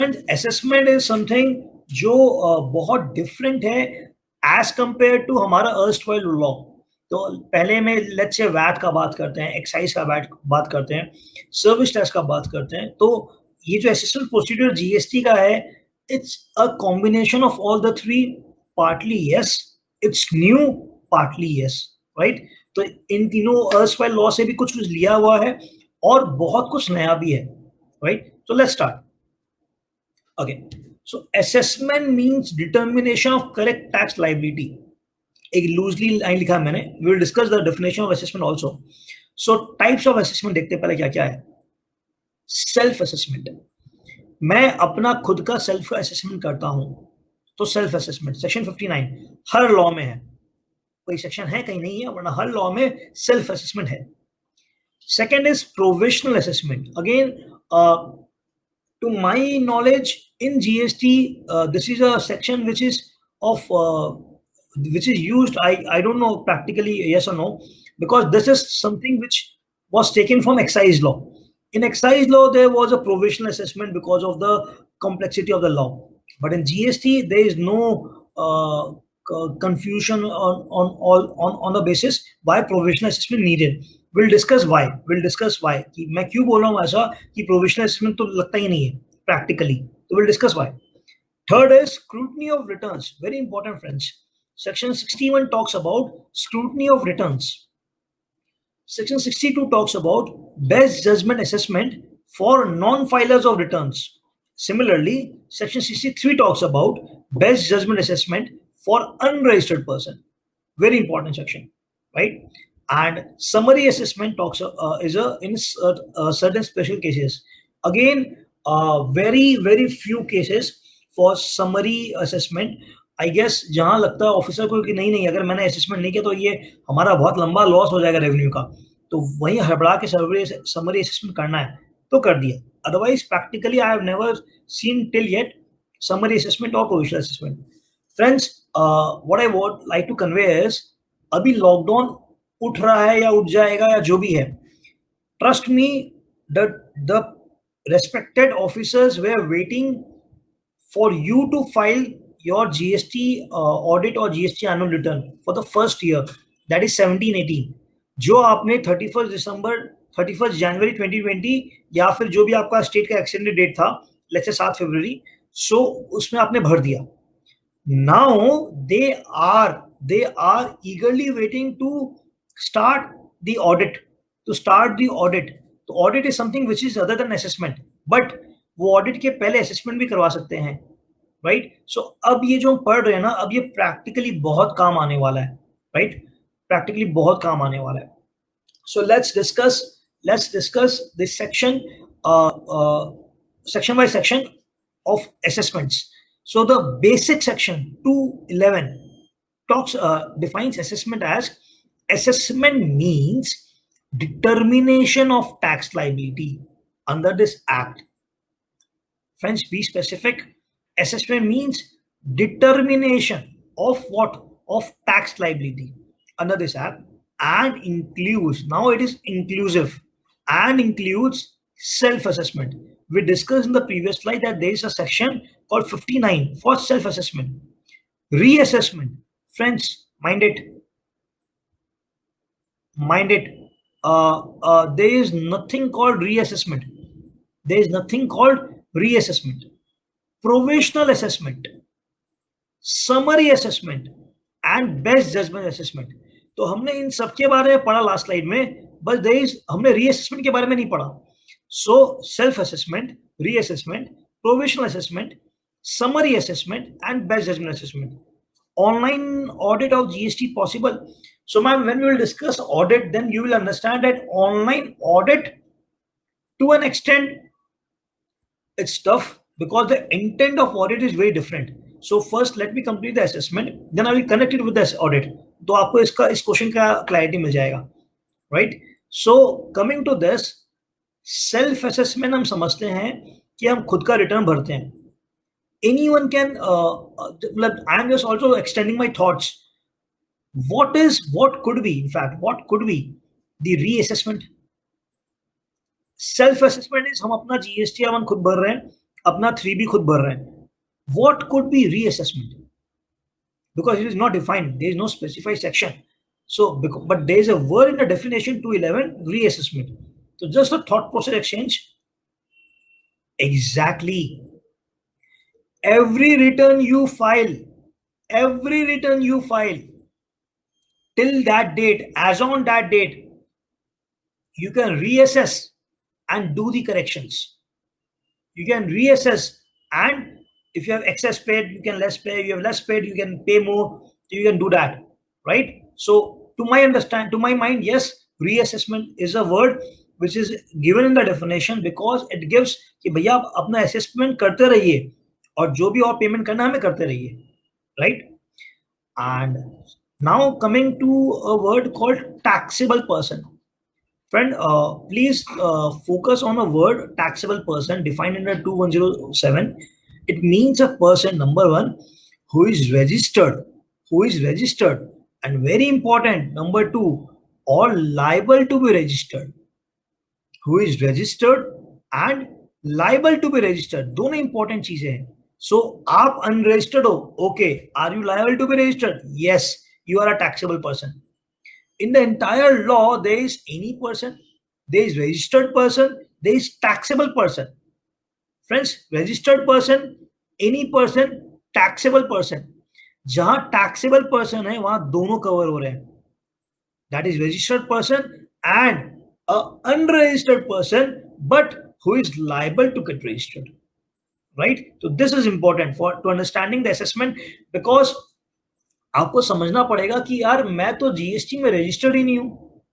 And assessment is something जो बहुत different है एज कंपेयर टू हमारा अर्स्टवाइल लॉ। तो पहले में लेट्स से वैट का बात करते हैं, एक्साइज का बात करते हैं, सर्विस टैक्स का बात करते हैं। तो ये जो असेसमेंट प्रोसीड्यूर जीएसटी का है, it's a combination of all the three. Partly yes, it's new, partly yes, right. तो इन तीनों अर्स्टवाइल लॉ से भी कुछ कुछ लिया हुआ है और बहुत कुछ नया भी है, राइट। तो let's start. Okay. So assessment means determination of correct tax liability. एक लूजली लाइन लिखा है मैंने. We will discuss the definition of assessment also. So types of assessment देखते हैं पहले क्या क्या है. सेल्फ असेसमेंट, मैं अपना खुद का सेल्फ असेसमेंट करता हूं, तो सेल्फ असेसमेंट सेक्शन 59 हर लॉ में है. कोई सेक्शन है कहीं नहीं है, वरना हर लॉ में सेल्फ असेसमेंट है. Second is provisional assessment. Again, to my knowledge in GST, this is a section which is of which is used. I don't know practically yes or no, because this is something which was taken from excise law. In excise law, there was a provisional assessment because of the complexity of the law. But in GST, there is no confusion on the basis why provisional assessment needed. We'll discuss why. We'll discuss why. कि मैं क्यों बोल रहा हूँ ऐसा कि provisional assessment तो लगता ही नहीं है practically. So we'll discuss why. Third is scrutiny of returns. Very important, friends. Section 61 talks about scrutiny of returns. Section 62 talks about best judgment assessment for non-filers of returns. Similarly, Section 63 talks about best judgment assessment for unregistered person. Very important section, right? And summary assessment talks is in certain special cases. Again, very few cases for summary assessment. I guess जहां लगता है officer को कि नहीं नहीं, अगर मैंने assessment नहीं किया तो ये हमारा बहुत लंबा लॉस हो जाएगा रेवेन्यू का, तो वहीं हड़बड़ा के समरी असेसमेंट करना है तो कर दिया. Otherwise practically I have never seen till yet summary assessment और provisional assessment. Friends, what I would like to convey is, अभी लॉकडाउन उठ रहा है या उठ जाएगा या जो भी है, trust me, the respected officers were waiting for you to file your GST audit or GST annual return for the first year, that is 17-18. जो आपने 31 दिसंबर 31 जनवरी 2020 या फिर जो भी आपका स्टेट का एक्सटेंडेड डेट था, लेट्स से 7 फरवरी, सो उसमें आपने भर दिया. Now they are eagerly waiting to start the audit, तो audit is something which is other than assessment, but वो ऑडिट के पहले असेसमेंट भी करवा सकते हैं, राइट. सो अब ये जो हम पढ़ रहे हैं ना, अब ये प्रैक्टिकली बहुत काम आने वाला है, राइट. प्रैक्टिकली बहुत काम आने वाला है. So let's discuss this section, section by section of assessments. So the basic section 211 defines assessment as assessment means determination of tax liability under this act. Friends, be specific. Assessment means determination of what? Of tax liability under this act, and includes, now it is inclusive, and includes self-assessment. We discussed in the previous slide that there is a section called 59 for self-assessment. Reassessment. Friends, mind it. There is nothing called reassessment. Provisional assessment, summary assessment and best judgment assessment. तो हमने इन सब के बारे में पढ़ा last slide में, बस हमने रीअसेसमेंट के बारे में नहीं पढ़ा. So self assessment, reassessment, provisional assessment, summary assessment and best judgment assessment. Online audit of GST possible. So ma'am, when we will discuss audit, then you will understand that online audit, to an extent, it's tough because the intent of audit is very different. So first let me complete the assessment, then I will connect it with this audit. तो आपको इस question का clarity मिल जाएगा, right? So coming to this, self assessment हम समझते हैं कि हम खुद का रिटर्न भरते हैं. Anyone can, I am just also extending my thoughts. What could be the reassessment? Self assessment is हम अपना जीएसटी हम खुद भर रहे हैं, अपना 3B खुद भर रहे हैं. What could be reassessment? Because it is not defined, there is no specified section. So, but there is a word in the definition 211, reassessment. So just a thought process exchange. Exactly. Every return you file till that date, as on that date, you can reassess and do the corrections. You can reassess, and if you have excess paid, you can less pay. You have less paid, you can pay more. You can do that, right? So, to my mind, yes, reassessment is a word which is given in the definition because it gives कि भैया आप अपना assessment करते रहिए और जो भी और पेमेंट करना हमें करते रहिए, right? And now coming to a word called taxable person. Friend, please focus on a word taxable person defined under 2107. It means a person, number one, who is registered, and very important, number two, or liable to be registered. Who is registered and liable to be registered. दोनों important चीजें हैं. So आप unregistered हो, okay. Are you liable to be registered? Yes, you are a taxable person. In the entire law, there is any person, there is registered person, there is taxable person. Friends, registered person, any person, taxable person. जहां taxable person है वहां दोनों cover हो रहे हैं. That is registered person and a unregistered person, but who is liable to get registered. Right? So this is important for to understanding the assessment because आपको समझना पड़ेगा कि यार मैं तो जीएसटी में रजिस्टर्ड ही नहीं हूं,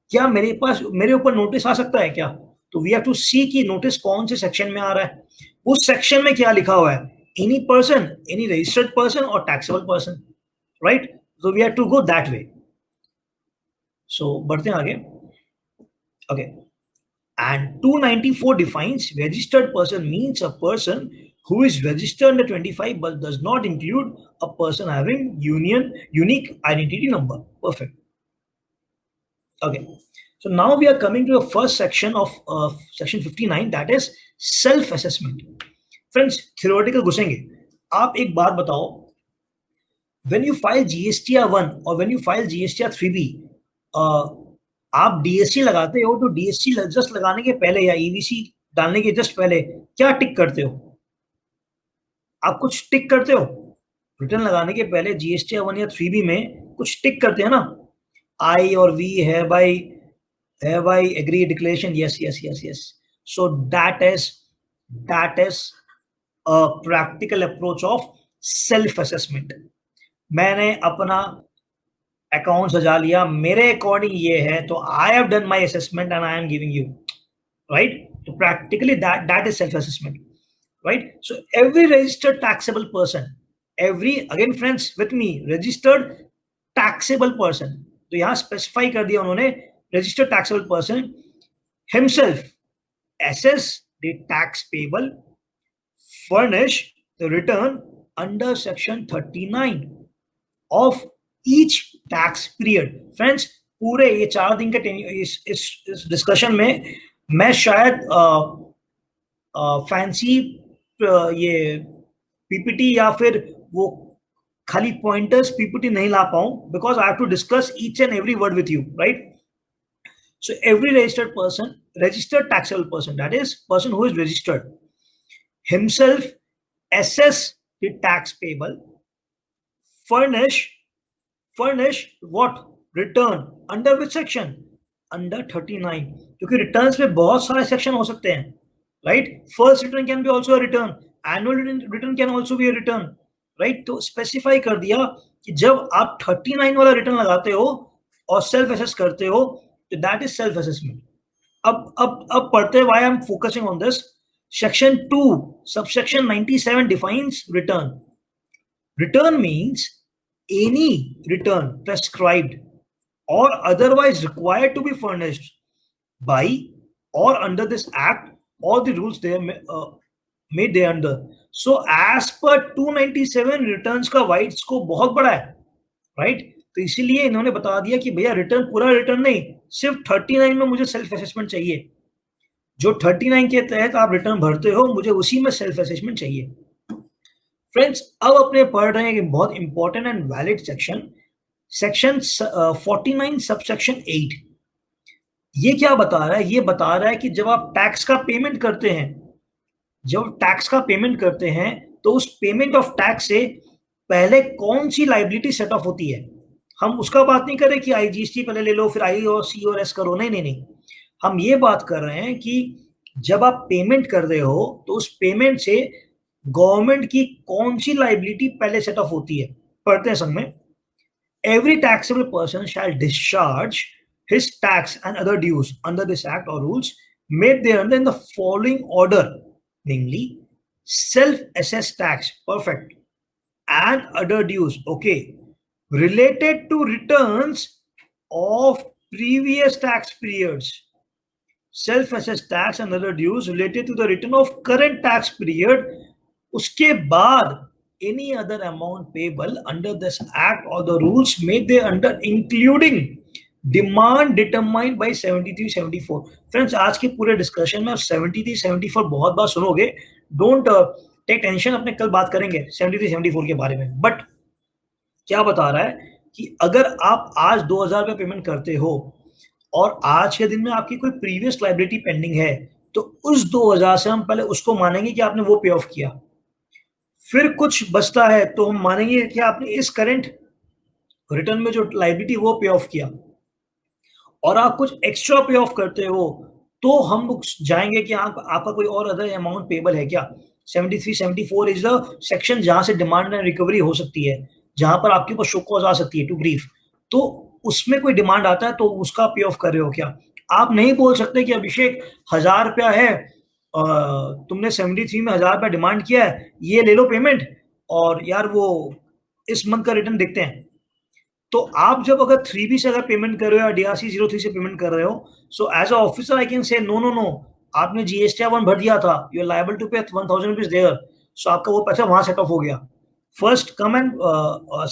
क्या मेरे ऊपर नोटिस आ सकता है क्या? तो वी हैव टू सी कि नोटिस कौन से सेक्शन में आ रहा है, उस सेक्शन में क्या लिखा हुआ है, any person, any registered person और taxable person, right? So we have to go that way. So बढ़ते हैं आगे. Okay. And 294 defines registered person means a person who is registered under 25 but does not include a person having unique identity number. Perfect. Okay. So now we are coming to the first section of section 59, that is self-assessment. Friends, theoretical घुसेंगे. आप एक बात बताओ, when you file GSTR 1 or when you file GSTR 3B, आप DSC लगाते हो तो DSC just लगाने के पहले या ईवीसी डालने के जस्ट पहले क्या टिक करते हो? आप कुछ टिक करते हो रिटर्न लगाने के पहले जीएसटी 1 या 3B में कुछ टिक करते हैं ना, आई और वी है by agree declaration, yes yes yes yes. So that is a practical approach of self assessment. मैंने अपना अकाउंट सजा लिया, मेरे अकॉर्डिंग ये है, तो I have done my assessment and I am giving you, right? तो practically that is self assessment, right? So every registered taxable person, every, again friends with me, registered taxable person, तो यहां specify कर दिया उन्होंने, registered taxable person himself assess the tax payable, furnish the return under section 39 of each tax period. Friends, पूरे ये 4 दिन के इस डिस्कशन में मैं शायद फैंसी ये पीपीटी या फिर वो खाली पॉइंटर्स पीपीटी नहीं ला पाऊं, because I have to discuss each and every word with you, right? So every registered person, registered taxable person, that is person who is registered, himself assess the tax payable, furnish what? Return under which section? Under 39. क्योंकि returns में बहुत सारे section हो सकते हैं, right? First return can be also a return, annual return can also be a return, right? तो specify कर दिया कि जब आप 39 वाला return लगाते हो और self assess करते हो, so that is self-assessment. अब पढ़ते हैं, why I'm focusing on this. Section 2, subsection 97 defines return. Return means any return prescribed or otherwise required to be furnished by or under this act or the rules they made thereunder. So as per 297 returns का wide scope बहुत बड़ा है, right? तो इसीलिए इन्होंने बता दिया कि भैया रिटर्न, पूरा रिटर्न नहीं, सिर्फ 39 में मुझे सेल्फ असेसमेंट चाहिए. जो 39 के तहत आप रिटर्न भरते हो, मुझे उसी में सेल्फ असेसमेंट चाहिए। फ्रेंड्स, अब अपने पढ़ रहे हैं एक बहुत important and valid section 49 subsection 8। ये क्या बता रहा है? ये बता रहा है कि जब आप टैक्स का पेमेंट करते हैं, जब टैक्स का पेमेंट करते हैं, तो उस पेमेंट ऑफ टैक्स से पहले कौन सी लाइबिलिटी सेट ऑफ होती है। हम उसका बात नहीं कर रहे कि आईजीएसटी पहले ले लो फिर आई और सी और एस करो, नहीं नहीं नहीं। हम ये बात कर रहे हैं कि जब आप पेमेंट कर रहे हो तो उस पेमेंट से गवर्नमेंट की कौन सी लाइबिलिटी पहले सेट ऑफ होती है। पढ़ते हैं संग में। Every taxable person shall discharge his tax and other dues under this act or rules made thereunder in the following order, namely self-assessed tax, perfect, and other dues, okay, related to returns of previous tax periods, self-assessed tax and other dues related to the return of current tax period, उसके बाद any other amount payable under this act or the rules made thereunder including demand determined by 73-74। Friends, आज के पूरे discussion में आप 73-74 बहुत बार सुनोगे। Don't take tension, अपने कल बात करेंगे 73-74 के बारे में। बट क्या बता रहा है कि अगर आप आज 2000 रुपये पेमेंट करते हो और आज के दिन में आपकी कोई प्रीवियस लाइबिलिटी पेंडिंग है, तो उस 2000 से हम पहले उसको मानेंगे कि आपने वो पे ऑफ किया। फिर कुछ बचता है तो हम मानेंगे कि आपने इस करंट रिटर्न में जो लाइबिलिटी वो पे ऑफ किया, और आप कुछ एक्स्ट्रा पे ऑफ करते हो तो हम जाएंगे कि आपका कोई और अदर अमाउंट पेबल है क्या। 73-74 इज द सेक्शन जहां से डिमांड एंड रिकवरी हो सकती है, जहां पर आपके पास शो कॉज आ सकती है टू ब्रीफ। तो उसमें कोई डिमांड आता है तो उसका पे ऑफ कर रहे हो क्या। आप नहीं बोल सकते कि अभिषेक 1000 रुपया है, तुमने 73 में 1000 रुपया डिमांड किया है, ये ले लो पेमेंट, और यार वो इस मंथ का रिटर्न देखते हैं। तो आप जब अगर 3B से अगर पेमेंट कर रहे हो या DRC 03 से पेमेंट कर रहे हो, so as a officer I can say no no no, आपने जीएसटी 1 भर दिया था, यू आर लायबल टू पे 1000 रुपीज देयर, सो आपका वो पैसा वहां सेट ऑफ हो गया। First come and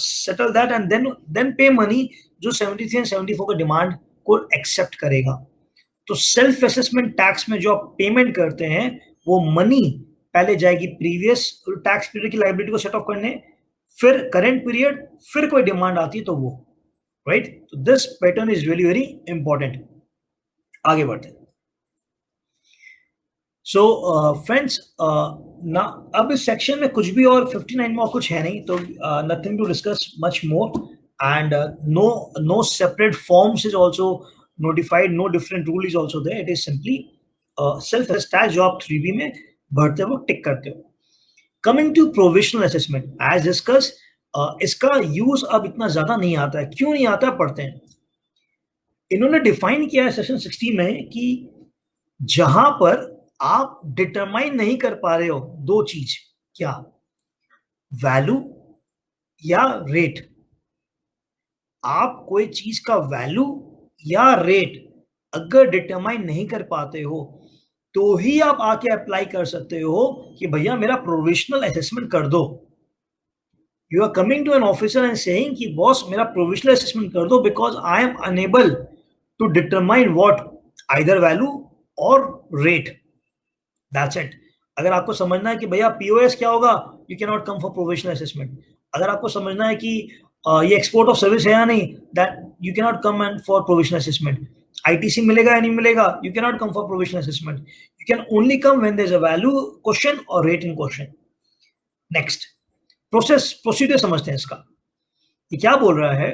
settle that and then pay money जो 73 एंड 74 का डिमांड को एक्सेप्ट करेगा। तो सेल्फ असेसमेंट टैक्स में जो आप पेमेंट करते हैं, वो मनी पहले जाएगी प्रीवियस टैक्स पीरियड की लाइबिलिटी को सेट ऑफ करने, फिर करंट पीरियड, फिर कोई डिमांड आती है तो वो, राइट। तो this pattern is really very important. आगे बढ़ते हैं। सो फ्रेंड्स, ना अब इस सेक्शन में कुछ भी और 59 में और कुछ है नहीं, तो nothing to discuss much more, and no separate forms is also notified, no different rule is also there, it is simply self tax जो आप 3B में भरते हो टिक करते हो। Coming to provisional assessment as discuss, इसका use अब इतना ज्यादा नहीं आता है। क्यों नहीं आता है, पढ़ते हैं। इन्होंने डिफाइन किया है सेक्शन 60 में कि जहां पर आप डिटरमाइन नहीं कर पा रहे हो दो चीज, क्या, वैल्यू या रेट। आप कोई चीज का वैल्यू या रेट अगर डिटरमाइन नहीं कर पाते हो, तो ही आप आके अप्लाई कर सकते हो कि भैया मेरा प्रोविजनल असेसमेंट कर दो। You are coming to an officer and saying कि बॉस मेरा प्रोविजनल असेसमेंट कर दो because I am unable to determine what, either value or rate, that's it. अगर आपको समझना है कि भैया पीओएस क्या होगा, you can not come for provisional assessment. अगर आपको समझना है कि ये एक्सपोर्ट ऑफ सर्विस है या नहीं, that you can not come and for provisional assessment. ITC मिलेगा या नहीं मिलेगा, you can not come for provisional assessment. You can only come when there is a value question और rate in question. Next, procedure समझते हैं इसका। ये क्या बोल रहा है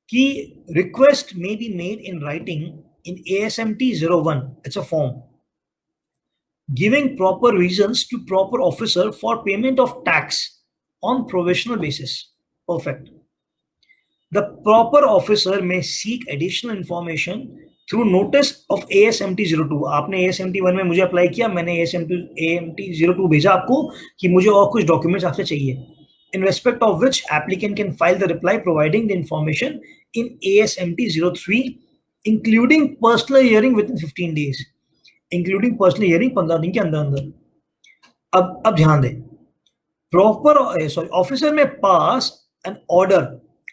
कि request may be made in writing in ASMT 01, it's a form giving proper reasons to proper officer for payment of tax on provisional basis. Perfect. The proper officer may seek additional information through notice of ASMT 02। आपने ASMT 1 में मुझे apply किया, मैंने ASMT 02 भेजा आपको कि मुझे और कुछ डॉक्यूमेंट्स आपसे चाहिए, in respect of which applicant can file the reply providing the information in ASMT 03 including personal hearing within 15 days। Including personal hearing 15 दिन के अंदर अंदर। अब ध्यान दें, प्रॉपर ऑफिसर में pass an order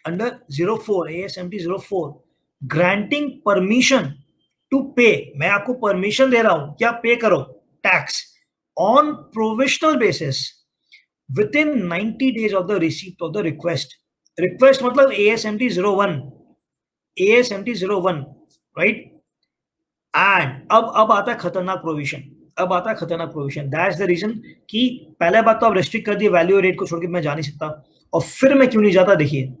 under 04 ASMT 04 granting permission to pay, मैं आपको परमिशन दे रहा हूं कि आप पे करो tax on provisional basis with in 90 days of the receipt of the request. Request मतलब AS-MT 01, AS-MT 01, राइट. एंड अब आता है खतरनाक प्रोविजन. अब आता है खतरनाक प्रोविजन. दैट्स द रीजन कि पहले बात तो आप रेस्ट्रिक्ट कर दिए, वैल्यू रेट को छोड़ के मैं जा नहीं सकता. और फिर मैं क्यों नहीं जाता, देखिए,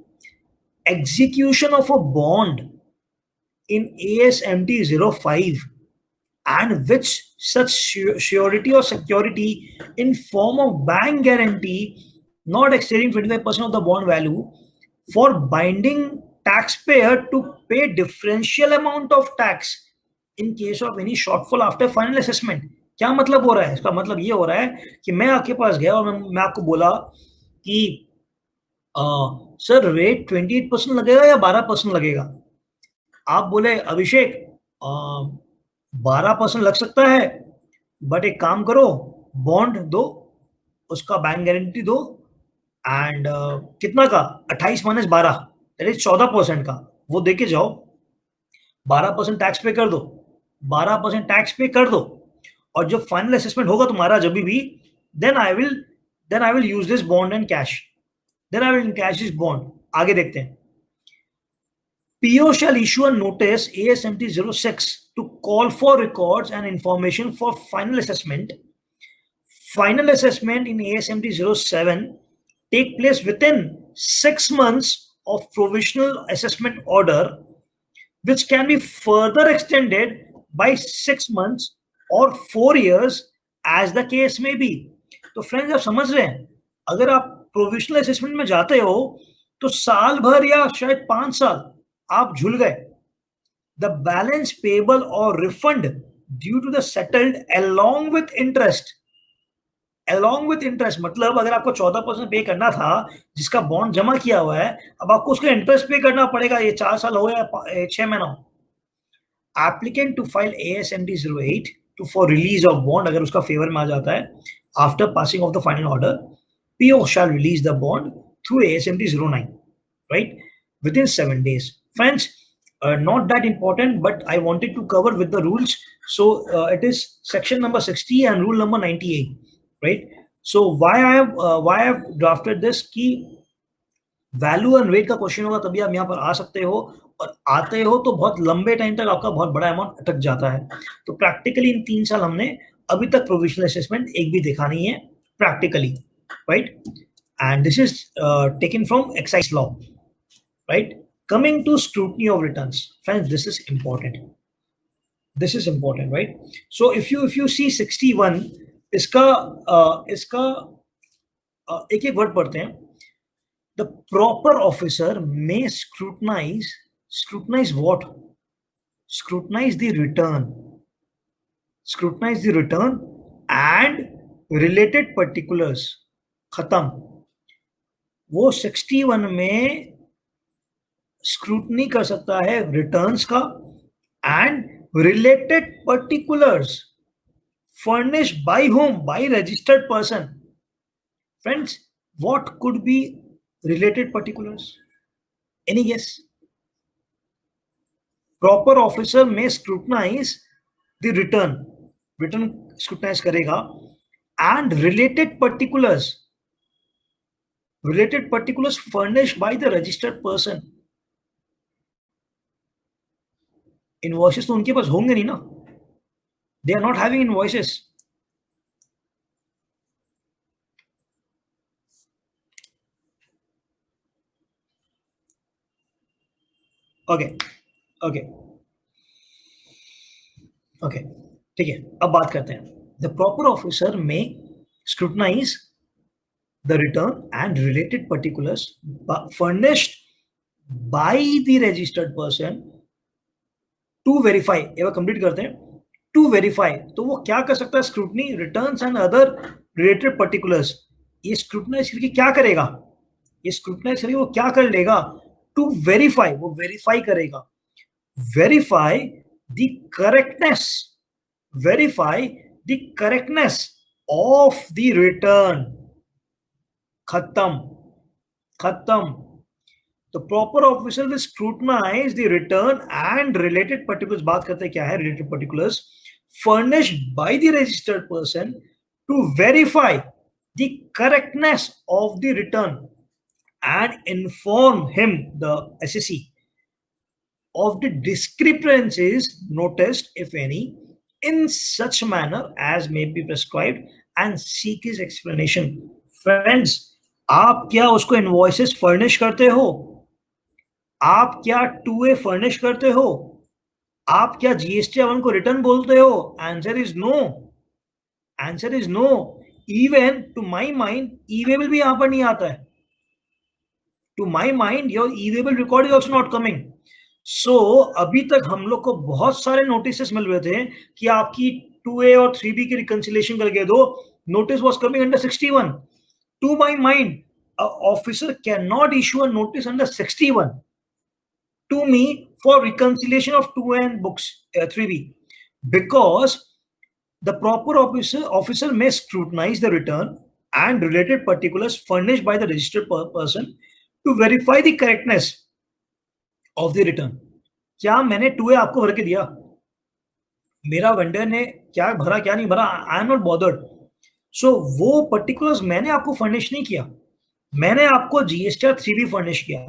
execution of a bond in AS-MT 05 and which such surety or security in form of bank guarantee not exceeding 25% of the bond value for binding taxpayer to pay differential amount of tax in case of any shortfall after final assessment. क्या मतलब हो रहा है इसका? मतलब ये हो रहा है कि मैं आपके पास गया और मैं आपको बोला कि सर रेट 28% लगेगा या 12% लगेगा. आप बोले अभिषेक 12% लग सकता है, बट एक काम करो, बॉन्ड दो, उसका बैंक गारंटी दो, एंड कितना का 28 माइनस 12 दैट इज 14% का, वो देके जाओ. 12% टैक्स पे कर दो, 12% टैक्स पे कर दो, और जब फाइनल असेसमेंट होगा तुम्हारा जब भी, then I will use this bond and cash. Then I will cash this bond. आगे देखते हैं. PO shall issue a notice AS-MT 06 to call for records and information for final assessment. Final assessment in AS-MT 07 take place within 6 months of provisional assessment order, which can be further extended by 6 months or 4 years as the case may be. तो friends आप समझ रहे हैं, अगर आप provisional assessment में जाते हो तो साल भर या शायद 5 साल आप झूल गए. The balance payable or refund due to the settled along with interest. Along with interest मतलब अगर आपको 14% पे करना था जिसका बॉन्ड जमा किया हुआ है, अब आपको उसका इंटरेस्ट पे करना पड़ेगा, ये 4 साल हो या 6 महीना हो. Applicant to file AS-MT 08 to for release of bond, अगर उसका फेवर में आ जाता है after passing of the final order, PO shall release the bond through AS-MT 09, right, within 7 days. Friends, not that important, but I wanted to cover with the rules. So it is section number 60 and rule number 98, right? So why I have drafted this कि value and wait का question होगा तभी आप यहाँ पर आ सकते हो, और आते हो तो बहुत लंबे टाइम तक आपका बहुत बड़ा अमाउंट अटक जाता है. तो प्रैक्टिकली इन 3 साल हमने अभी तक प्रोविजनल असेसमेंट एक भी देखा नहीं है practically, right? And this is taken from excise law, right? Coming to scrutiny of returns, friends, this is important. This is important, right? So if you see 61, इसका एक एक वर्ड पढ़ते हैं. The proper officer may scrutinize what? Scrutinize the return. Scrutinize the return and related particulars. खत्म. वो 61 में scrutiny कर सकता है रिटर्न्स का and related particulars furnished by whom? By registered person. Friends, what could be related particulars? Any guess? Proper officer may scrutinize the return scrutinize करेगा, and related particulars furnished by the registered person. Invoices तो उनके पास होंगे नहीं ना, they are not having invoices. Okay, ठीक है. अब बात करते हैं. The proper officer may scrutinize the return and related particulars furnished by the registered person to verify. एक बार कंप्लीट करते हैं. To verify, तो वो क्या कर सकता है? Scrutiny returns and other related particulars. ये स्क्रूटनाइज करके क्या करेगा? ये स्क्रूटनाइज करके वो क्या कर लेगा? टू वेरीफाई, वो वेरीफाई करेगा. Verify the correctness of the return. खत्म. The proper officer will scrutinize the return and related particulars. बात करते हैं क्या है related particulars furnished by the registered person to verify the correctness of the return and inform him, the SSE, of the discrepancies noticed, if any, in such manner as may be prescribed and seek his explanation. Friends, आप क्या उसको invoices furnish करते हो? आप क्या 2A furnish करते हो? आप क्या जीएसटी 1 को रिटर्न बोलते हो? Answer is no. Answer is no. Even to my mind e-way bill भी यहां पर नहीं आता है. To my mind your e-way bill record is also not coming. So अभी तक हम लोग को बहुत सारे नोटिस मिल रहे थे कि आपकी 2A और 3B की रिकंसिलेशन करके दो. Notice was coming under 61. To my mind, officer can not issue a notice under 61 to me for reconciliation of 2A and books 3B, because the proper officer may scrutinize the return and related particulars furnished by the registered person to verify the correctness of the return. क्या मैंने 2A आपको भर के दिया? मेरा vendor ने क्या भरा क्या नहीं भरा, आई एम नॉट बॉदर्ड. सो वो पर्टिकुलर्स मैंने आपको फर्निश नहीं किया, मैंने आपको जीएसटीआर 3B फर्निश किया,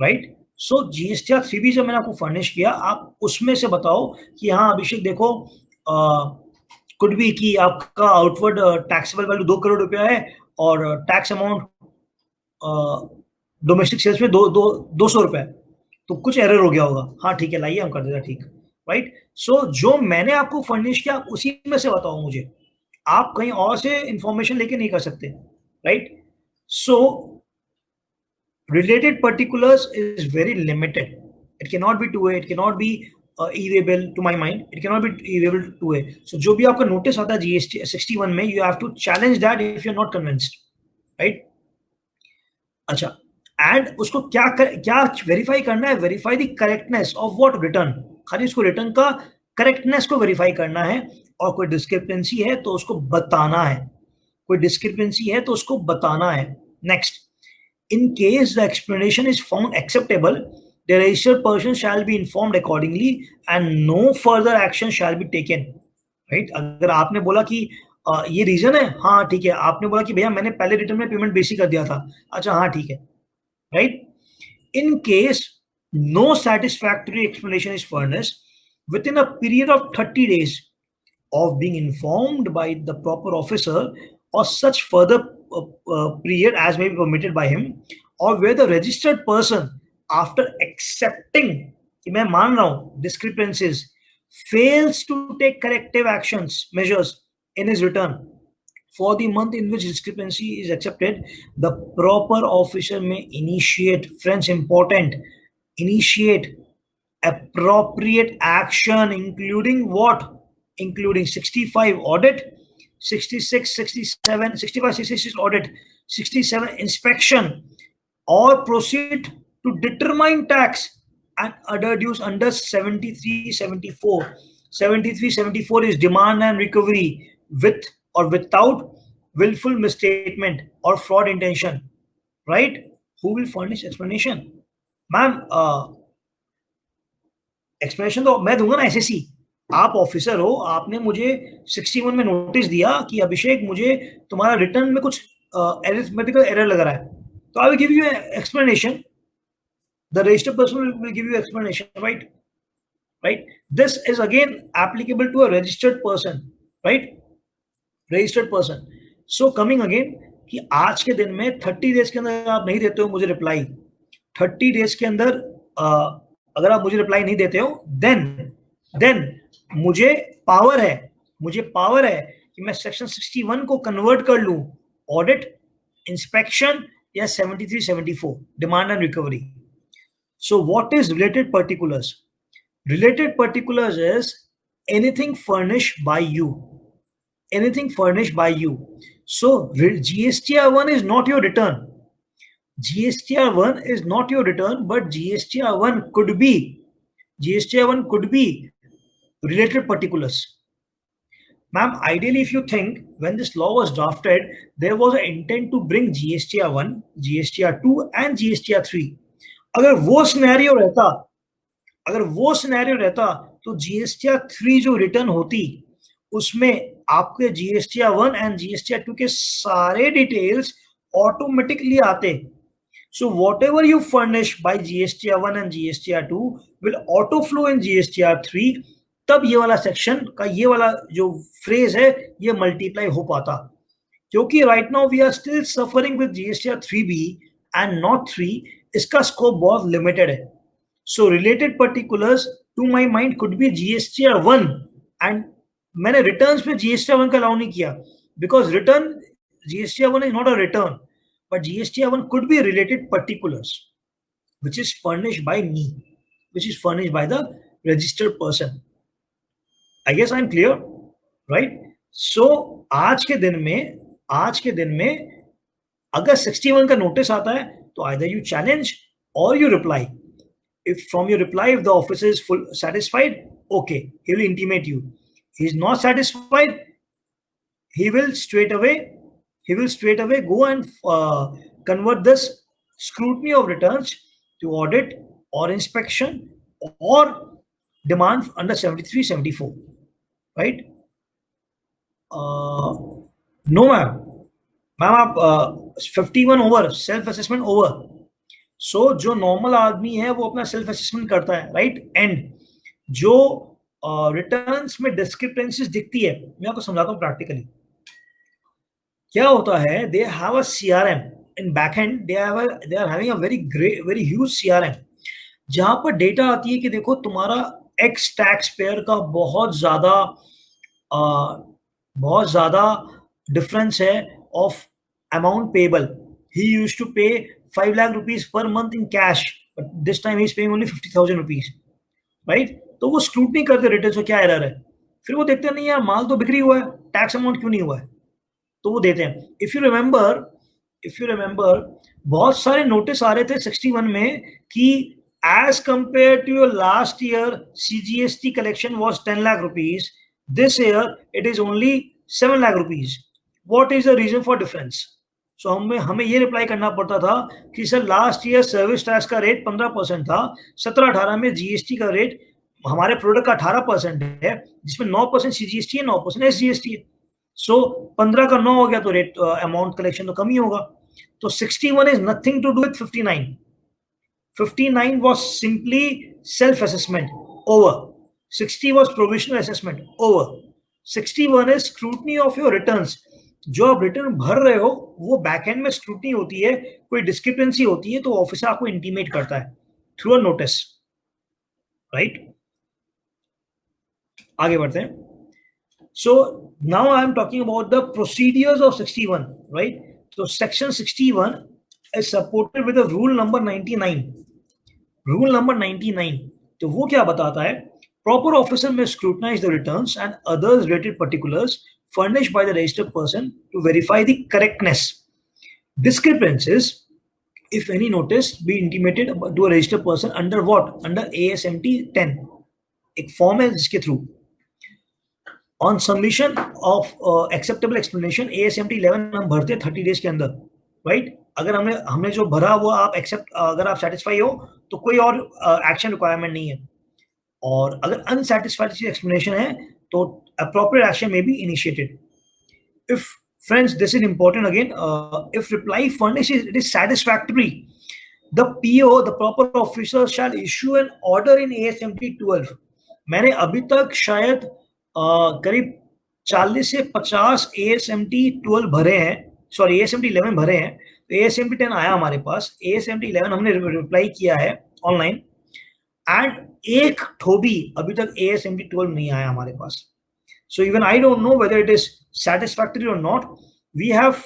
राइट? सो जीएसटीआर 3B जब मैंने आपको फर्निश किया, आप उसमें से बताओ कि हाँ अभिषेक देखो, कुड बी कि आपका आउटवर्ड टैक्सेबल वैल्यू 2 करोड़ रुपया है और टैक्स अमाउंट डोमेस्टिक सेल्स में 200 रुपए, तो कुछ एरर हो गया होगा. हाँ ठीक है, लाइए हम कर देगा, ठीक, राइट? सो जो मैंने आपको फर्निश किया उसी में से बताओ मुझे, आप कहीं और से इंफॉर्मेशन लेके नहीं कर सकते, right? So related particulars is very limited. It cannot be 2A, it cannot be e-way bill. To my mind, it cannot be e-way bill 2A. So जो भी आपका नोटिस आता है GST 61 में, you have to challenge that if you're not convinced, right? अच्छा, and उसको क्या verify करना है? Verify the correctness of what return. खाली उसको रिटर्न का करेक्टनेस को वेरीफाई करना है, और कोई डिस्क्रिपेंसी है तो उसको बताना है. कोई डिस्क्रिपेंसी है तो उसको बताना है. Next, in case the explanation is found acceptable, the registered person shall be informed accordingly and no further action shall be taken, right? अगर आपने बोला कि ये रीजन है, हाँ ठीक है, आपने बोला कि भैया मैंने पहले रिटर्न में पेमेंट बेसिक कर दिया था, अच्छा हाँ ठीक है, right? In case no satisfactory explanation is furnished within a period of 30 days of being informed by the proper officer, or such further period as may be permitted by him, or where the registered person, after accepting कि मैं मान रहा हूं discrepancies, fails to take corrective measures in his return for the month in which discrepancy is accepted, the proper officer may initiate, friends important, initiate appropriate action, including what? Including 65 audit, 66, 67, 65, 66 audit, 67 inspection, or proceed to determine tax and other dues under 73, 74. 73, 74 is demand and recovery with or without willful misstatement or fraud intention, right? Who will furnish explanation? Ma'am, explanation तो मैं दूंगा ना SSC. आप officer हो, आपने मुझे 61 में notice दिया कि अभिषेक मुझे तुम्हारा रिटर्न में कुछ अरिथमेटिकल एरर लग रहा है, तो I will give you explanation. The registered person will give you explanation, right? Right? This is again applicable to a registered person, right? Registered person. So coming again कि आज के दिन में 30 डेज के अंदर आप नहीं देते हो मुझे रिप्लाई, 30 डेज के अंदर अगर आप मुझे रिप्लाई नहीं देते हो, देन मुझे पावर है कि मैं सेक्शन 61 को कन्वर्ट कर लूं ऑडिट, इंस्पेक्शन या 73, 74 demand and recovery. So what is related particulars? Related particulars is anything furnished bye you, anything furnished by you. So GSTR 1 is not your return. GSTR 1 is not your return, but GSTR 1 could be related particulars. Ma'am, ideally if you think when this law was drafted, there was an intent to bring GSTR 1, GSTR 2 and GSTR 3. अगर वो scenario रहता तो GSTR 3 जो return होती उसमें आपके GSTR 1 and GSTR 2 के सारे डिटेल्स ऑटोमेटिकली आते. So whatever you furnish by GSTR 1 and GSTR 2 will auto flow in GSTR 3. तब ये वाला सेक्शन का ये वाला जो फ्रेज है ये मल्टीप्लाई हो पाता. क्योंकि right now we are still suffering with GSTR 3B and not 3, इसका स्कोप बहुत लिमिटेड है. So related particulars to my mind could be GSTR 1 एंड मैंने रिटर्न्स में जीएसटीआर 1 का अलाउ नहीं किया because return GSTR 1 is not a return but GSTR 1 could be related particulars which is furnished by me, which is furnished by the registered person. I guess I'm clear, right? So आज के दिन में अगर 61 का notice आता है तो either you challenge or you reply. If from your reply if the officer is full satisfied, okay, he will intimate you. He is not satisfied, he will straight away go and convert this scrutiny of returns to audit or inspection or demand under 73 74, right? No ma'am आप 51 over self assessment over. सो जो normal आदमी है वो अपना self assessment करता है, right? And जो returns में डिस्क्रिपेंसीज दिखती है, मैं आपको समझाता हूँ प्रैक्टिकली क्या होता है. They have a CRM in back end, they are having a very huge CRM जहां पर डेटा आती है कि देखो तुम्हारा एक्स टैक्स पेयर का बहुत ज्यादा डिफरेंस है of amount payable. He used to pay 5 lakh rupees per month in cash, but this time he is paying only 50,000 rupees, right? तो वो स्क्रूटनी करते रिटर्न्स में क्या एरर है, फिर वो देखते नहीं यार माल तो बिक्री हुआ है, टैक्स अमाउंट क्यों नहीं हुआ है, तो वो देते हैं. इफ यू रिमेंबर बहुत सारे नोटिस आ रहे थे 61 में कि as compare to your last year CGST collection was 10 lakh rupees, this year it is only 7 lakh rupees. What is the reason for difference? So हमें ये रिप्लाई करना पड़ता था कि sir last year service tax का रेट 15% था, 17-18 में जीएसटी का रेट हमारे प्रोडक्ट का 18% है, जिसमें 9% सीजीएसटी है, 9% एसजीएसटी है. सो 15 का 9 हो गया तो रेट अमाउंट कलेक्शन तो कम ही होगा. तो 61 is nothing to do with 59. 59 was simply self assessment over. 60 was provisional assessment over. 61 is scrutiny of your returns. जो आप रिटर्न भर रहे हो वो बैकएंड में स्क्रूटनी होती है, कोई डिस्क्रिपेंसी होती है तो ऑफिसर आपको इंटीमेट करता है थ्रू अ नोटिस, राइट? आगे बढ़ते हैं. So now I am talking about the procedures of 61, right? So section 61 is supported with the rule number 99. Rule number 99. तो वो क्या बताता है? Proper officer may scrutinize the returns and other related particulars furnished by the registered person to verify the correctness. Discrepancies, if any notice, be intimated to a registered person under what? Under ASMT 10. एक form है जिसके through on submission of acceptable explanation ASMT 11 हम भरते हैं 30 days के अंदर, right? अगर हमने जो भरा वो आप एक्सेप्ट, अगर आप सेटिस्फाई हो तो कोई और एक्शन रिक्वायरमेंट नहीं है, और अगर अनसेटिस्फैक्टरी एक्सप्लेनेशन है तो अप्रोप्रिएट एक्शन में be initiated. If friends this is important again, if reply furnish it is satisfactory, the PO the proper officer shall issue an order in ASMT 12. मैंने अभी तक शायद करीब 40 से 50 ASMT 12 भरे हैं, सॉरी ASMT 11 भरे हैं. तो ASMT 10 आया हमारे पास, ASMT 11 हमने रिप्लाई किया है ऑनलाइन, एंड एक ठोबी अभी तक ASMT 12 नहीं आया हमारे पास. So even I don't know whether it is satisfactory or not. We have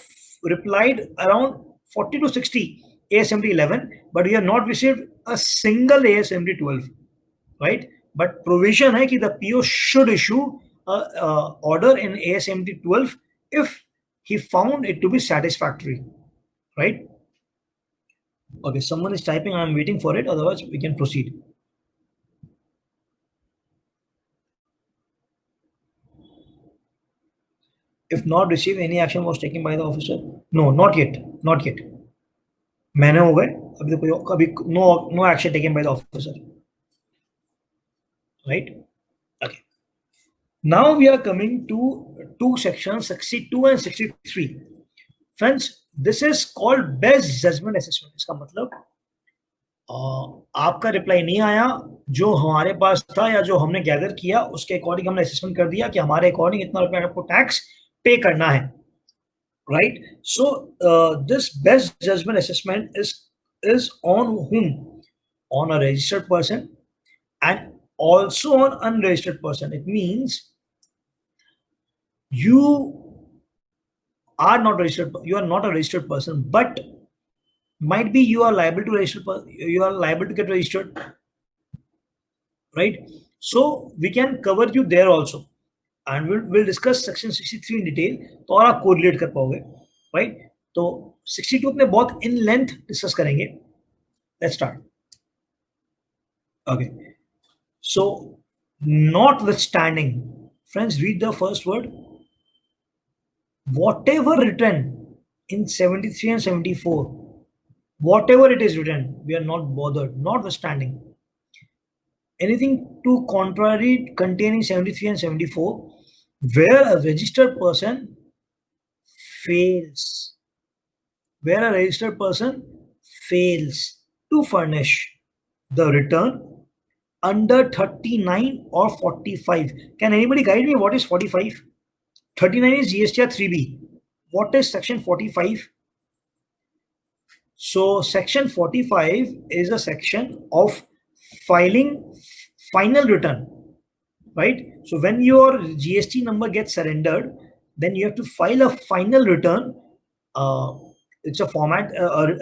replied around 40 to 60 ASMT 11, but we have not received a single ASMT 12, right? But provision है कि the PO should issue a order in ASMT 12 if he found it to be satisfactory, right? Okay, someone is typing. I'm waiting for it. Otherwise, we can proceed. If not received, any action was taken by the officer? No, not yet. Not yet. मैंने हो गए, अभी तो कोई कभी no no action taken by the officer, right? Okay, now we are coming to two section 62 and 63. Friends, this is called best judgment assessment. इसका मतलब आपका रिप्लाई नहीं आया, जो हमारे पास था या जो हमने गैदर किया उसके अकॉर्डिंग हमने असेसमेंट कर दिया कि हमारे अकॉर्डिंग इतना रुपया आपको टैक्स पे करना है, right? So this best judgment assessment is on whom? On a registered person and also on unregistered person. It means you are not registered, you are not a registered person, but might be you are liable to register, you are liable to get registered, right? So we can cover you there also, and we'll discuss section 63 in detail, तो और आप correlate कर पाओगे, right? तो 62 अपने बहुत in length discuss करेंगे. Let's start. Okay. So, notwithstanding, friends, read the first word. Whatever written in 73 and 74, whatever it is written, we are not bothered. Notwithstanding, anything to contrary containing 73 and 74, where a registered person fails, where a registered person fails to furnish the return under 39 or 45. Can anybody guide me what is 45? 39 is GSTR 3B. What is section 45? So section 45 is a section of filing final return, right? So when your GST number gets surrendered, then you have to file a final return. It's a format,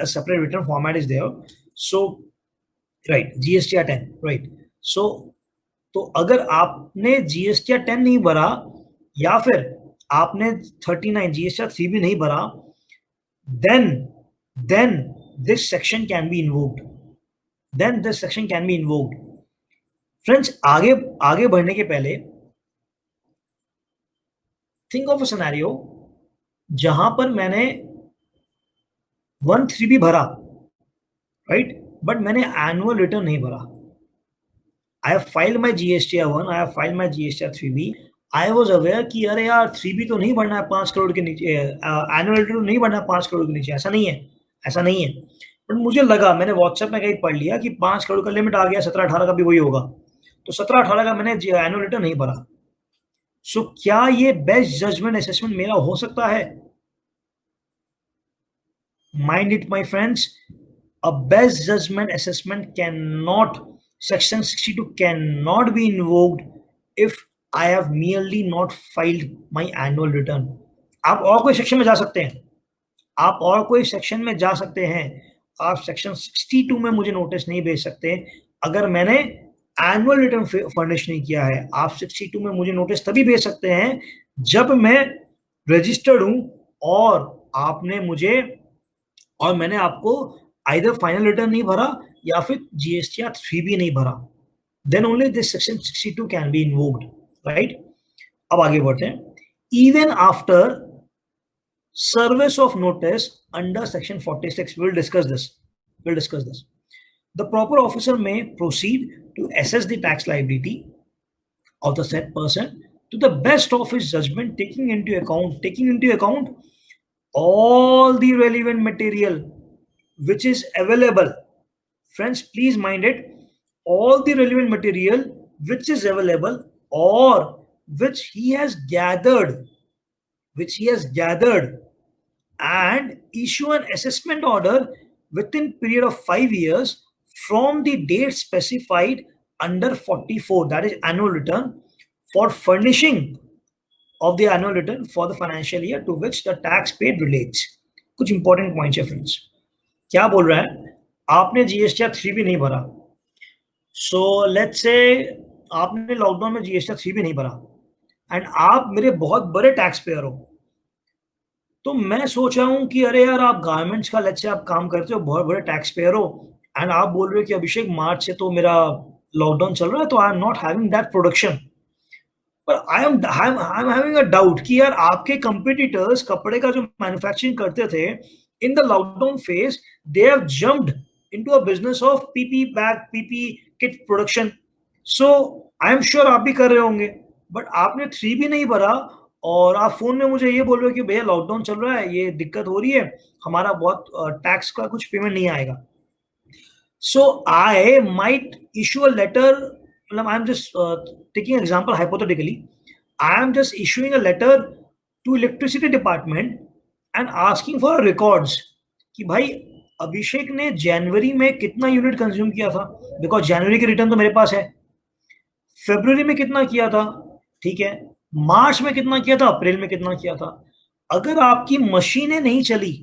a separate return format is there. So, right, GSTR 10, right? So, तो अगर आपने GSTR 10 नहीं भरा या फिर आपने 39 GSTR 3 भी नहीं भरा, then this section can be invoked. Then this section can be invoked. Friends, आगे बढ़ने के पहले think of a scenario जहां पर मैंने 1 3 भरा, right? बट मैंने एनुअल रिटर्न नहीं भरा. I have filed my GSTR 1, I have filed my GSTR 3B. I was aware कि अरे यार 3B तो नहीं भरना है 5 करोड़ के नीचे, एनुअल रिटर्न नहीं भरना है 5 करोड़ के नीचे. ऐसा नहीं है, ऐसा नहीं है. बट मुझे लगा, मैंने व्हाट्सएप में कहीं पढ़ लिया कि 5 करोड़ का लिमिट आ गया, 17-18 का भी वही होगा, तो 17-18 का मैंने एनुअल रिटर्न नहीं भरा. सो क्या ये बेस्ट जजमेंट असेसमेंट मेरा हो सकता है? Mind it, my friends, a best judgment assessment cannot, section 62 cannot be invoked if I have merely not filed my annual return. आप और कोई सेक्शन में जा सकते हैं, आप और कोई सेक्शन में जा सकते हैं, आप सेक्शन 62 में मुझे नोटिस नहीं भेज सकते अगर मैंने एनुअल रिटर्न फर्निश नहीं किया है. आप 62 में मुझे नोटिस तभी भेज सकते हैं जब मैं रजिस्टर्ड हूं और मैंने आपको आइदर फाइनल रिटर्न नहीं भरा या फिर GSTR 3 भी नहीं भरा. Then only this section 62 can be invoked, right? अब आगे बढ़ते हैं. Even after service of notice under section 46, we'll discuss this. The proper officer may proceed to assess the tax liability of the said person to the best of his judgment, taking into account all the relevant material which is available. Friends, please mind it, all the relevant material which is available or which he has gathered and issue an assessment order within period of 5 years from the date specified under 44, that is annual return, for furnishing of the annual return for the financial year to which the tax paid relates. कुछ important points है friends. क्या बोल रहा है? आपने GSTR 3 भी नहीं भरा. सो लेट्स से आपने लॉकडाउन में GSTR 3 भी नहीं भरा एंड आप मेरे बहुत बड़े टैक्स पेयर हो. तो मैं सोच रहा हूं कि अरे यार, आप गारमेंट्स का लेट्स से आप काम करते हो, बहुत बड़े टैक्स पेयर हो, एंड आप बोल रहे हो कि अभिषेक मार्च से तो मेरा लॉकडाउन चल रहा है, तो I am not having that production. पर I am having a doubt कि यार आपके कंपटीटर्स कपड़े का जो मैन्युफैक्चरिंग करते थे In the lockdown phase, they have jumped into a business of PP bag, PP kit production. So I am sure आप भी कर रहे होंगे, बट आपने 3 भी नहीं भरा और आप फोन में मुझे ये बोल रहे हो कि भैया लॉकडाउन चल रहा है, ये दिक्कत हो रही है, हमारा बहुत टैक्स का कुछ पेमेंट नहीं आएगा. So I might issue a letter. I'm just taking an example hypothetically. I am just issuing a letter to electricity department and asking for records कि भाई अभिषेक ने जनवरी में कितना यूनिट कंज्यूम किया था, बिकॉज जनवरी के रिटर्न तो मेरे पास है. फरवरी में कितना किया था, ठीक है, मार्च में कितना किया था, अप्रैल में कितना किया था. अगर आपकी मशीनें नहीं चली,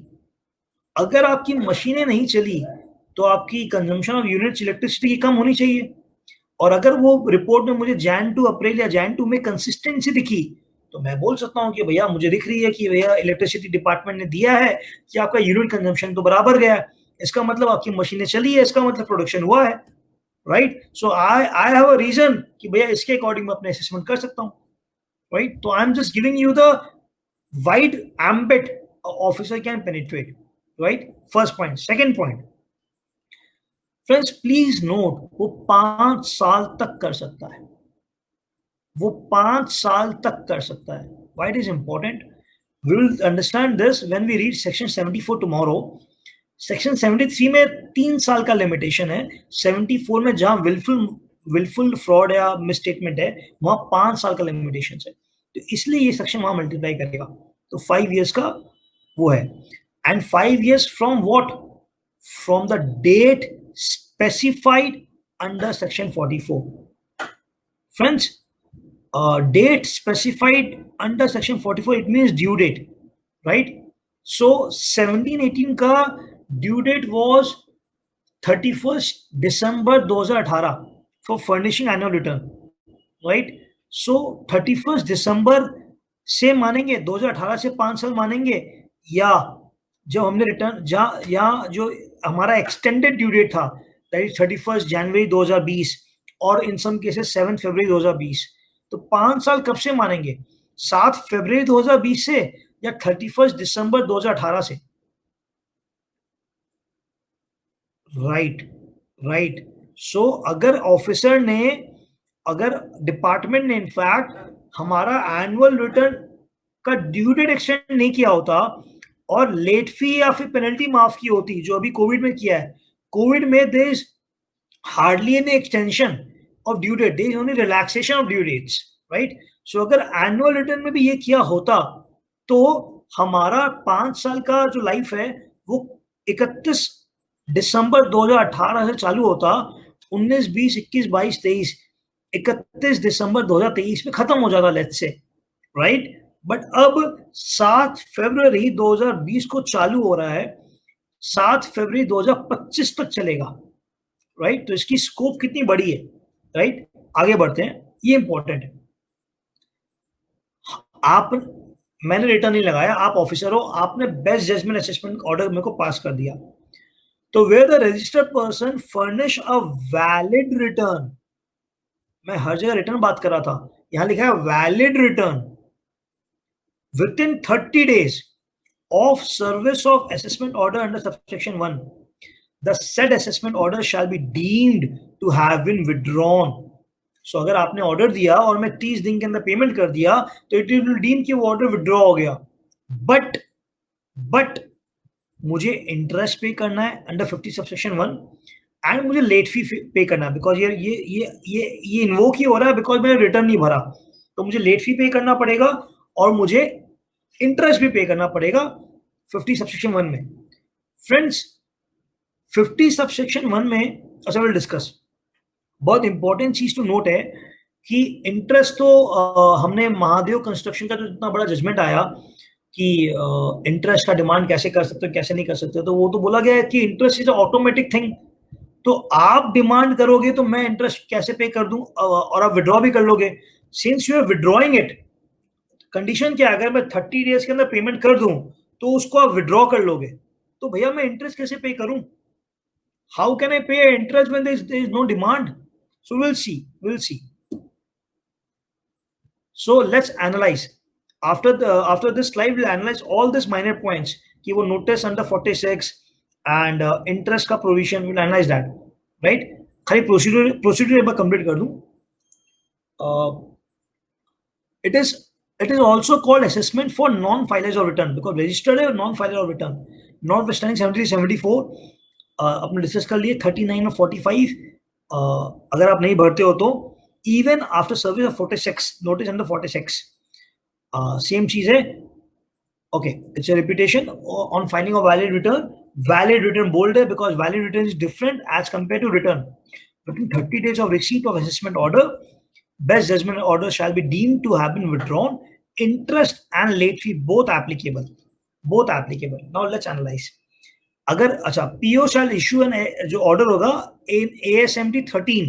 अगर आपकी मशीनें नहीं चली तो आपकी कंजम्पशन ऑफ यूनिट्स इलेक्ट्रिसिटी की कम होनी चाहिए. और अगर वो रिपोर्ट में मुझे जैन टू अप्रैल या जैन टू में कंसिस्टेंसी दिखी तो मैं बोल सकता हूँ कि भैया मुझे दिख रही है कि भैया इलेक्ट्रिसिटी डिपार्टमेंट ने दिया है कि आपका यूनिट कंजम्पशन तो बराबर गया है, इसका मतलब आपकी मशीनें चली है, इसका मतलब प्रोडक्शन हुआ है, right. So I have a reason कि भैया इसके अकॉर्डिंग मैं अपने असेसमेंट कर सकता हूँ, राइट. तो I am just giving you the wide ambit officer can penetrate, right. First point. Second point, friends please note, वो 5 साल तक कर सकता है, वो 5 साल तक कर सकता है. Why it is important? We will understand this when we read section 74 tomorrow. Section 73 में 3 साल का लिमिटेशन है, 74 में जहां विलफुल फ्रॉड या मिसस्टेटमेंट है वहां 5 साल का लिमिटेशन है. तो इसलिए ये सेक्शन वहां मल्टीप्लाई करेगा. तो 5 इयर्स का वो है. And 5 years from what? From the date specified under section 44. Friends, date specified under section 44, it means due date, right? So 17-18 का due date was 31st December 2018 for furnishing annual return, right? So 31st December से मानेंगे, 2018 से 5 साल मानेंगे, या जो हमने return या जो हमारा एक्सटेंडेड ड्यू डेट था दैट इज 31 जनवरी 2020 और इन सम केसेस 7 फरवरी 2020. तो 5 साल कब से मानेंगे? 7 फरवरी 2020 से या 31 दिसंबर 2018 से? राइट. सो अगर ऑफिसर ने, अगर डिपार्टमेंट ने इनफैक्ट हमारा एनुअल रिटर्न का ड्यू डेट एक्सटेंड नहीं किया होता और लेट फी या फिर पेनल्टी माफ की होती, जो अभी कोविड में किया है, कोविड में there is hardly any extension of due date, there is only relaxation of due dates, right. So अगर एनुअल रिटर्न में भी ये किया होता तो हमारा 5 साल का जो लाइफ है वो 31 दिसंबर 2018 से चालू होता, 19, 20, 21, 22, 23, 31 दिसंबर 2023 में खत्म हो जाता, लेट्स से, राइट. बट अब 7 फरवरी 2020 को चालू हो रहा है, 7 फरवरी 2025 तक चलेगा, राइट. तो इसकी स्कोप कितनी बड़ी है, राइट. आगे बढ़ते हैं, ये इंपॉर्टेंट है. आप, मैंने रिटर्न नहीं लगाया, आप ऑफिसर हो, आपने बेस्ट जजमेंट असेसमेंट ऑर्डर मेरे को पास कर दिया. तो where the registered person furnish a valid return, मैं हर जगह रिटर्न बात कर रहा था, यहां लिखा है valid return, within 30 days of service of assessment order under subsection 1, the said assessment order shall be deemed to have been withdrawn. So अगर आपने ऑर्डर दिया और मैं 30 दिन के अंदर पेमेंट कर दिया तो इट विल डीम कि वो ऑर्डर विड्रॉ हो गया. बट मुझे इंटरेस्ट पे करना है अंडर 50 सबसेक्शन 1 एंड मुझे लेट फी पे करना है, बिकॉज ये इन्वोक ही हो रहा है बिकॉज मैंने रिटर्न नहीं भरा, तो मुझे लेट फी पे करना पड़ेगा और मुझे इंटरेस्ट भी पे करना पड़ेगा 50 सबसेक्शन 1 में. फ्रेंड्स 50 सबसेक्शन 1 में, अच्छा विल डिस्कस, बहुत इंपॉर्टेंट चीज टू नोट है कि इंटरेस्ट तो हमने महादेव कंस्ट्रक्शन का जो इतना बड़ा जजमेंट आया कि इंटरेस्ट का डिमांड कैसे कर सकते हो कैसे नहीं कर सकते, तो वो तो बोला गया है कि इंटरेस्ट इज ऑटोमेटिक थिंग. तो आप डिमांड करोगे तो मैं इंटरेस्ट कैसे पे कर दूं और आप विड्रॉ भी कर लोगे. Since you are withdrawing it, condition क्या है, अगर मैं 30 डेज के अंदर पेमेंट कर दूं तो उसको आप विड्रॉ कर लोगे, तो भैया मैं इंटरेस्ट कैसे पे करूं? How can I pay interest when there is no demand? So will see. So let's analyse. After this slide, we'll analyze all these minor points कि वो नोटिस अंडर 46 एंड इंटरेस्ट का provision, will analyse that, right? खाली procedure एक बार complete कर दूं. It is also called assessment for non-filers of return because registered है non-filer of return. Notwithstanding 73, 74 अपने discuss कर लिए. 39 और 45 अगर आप नहीं भरते हो तो even after service of 46 notice under 46 same चीज है. Okay, it's a repetition on finding of valid return. Valid return bold है because valid return is different as compared to return. Within 30 days of receipt of assessment order, best judgment order shall be deemed to have been withdrawn. Interest and late fee both applicable. Both applicable. Now let's analyze. अगर अच्छा PO shall issue an जो order होगा in ASMT 13